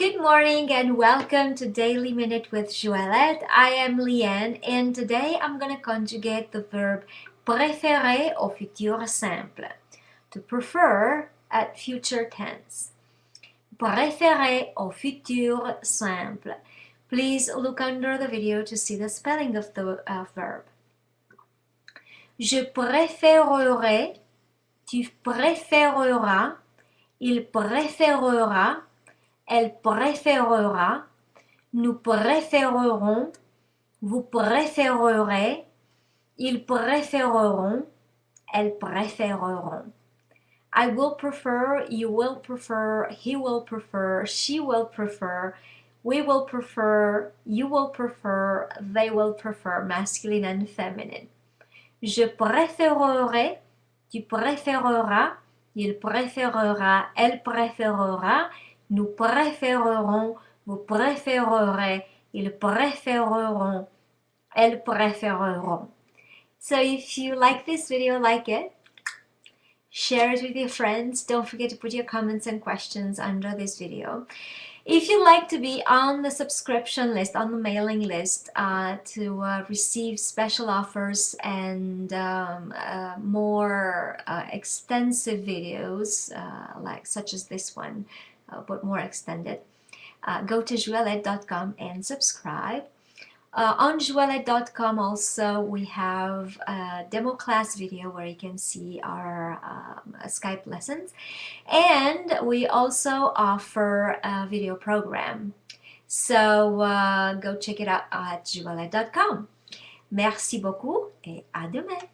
Good morning and welcome to Daily Minute with Joëlette. I am Liane and today I'm going to conjugate the verb préférer au futur simple. To prefer at future tense. Préférer au futur simple. Please look under the video to see the spelling of the verb. Je préférerai, tu préféreras, il préférera, elle préférera, nous préférerons, vous préférerez, ils préféreront, elles préféreront. I will prefer, you will prefer, he will prefer, she will prefer, we will prefer, you will prefer, they will prefer, masculine and feminine. Je préférerai, tu préféreras, il préférera, elle préférera, nous préférerons, vous préférerez, ils préféreront, elles préféreront. So if you like this video, like it, share it with your friends. Don't forget to put your comments and questions under this video. If you'd like to be on the subscription list, on the mailing list, to receive special offers and more extensive videos, such as this one, but more extended, go to joelette.com and subscribe. On joelette.com also we have a demo class video where you can see our Skype lessons, and we also offer a video program, so go check it out at joelette.com. Merci beaucoup et à demain.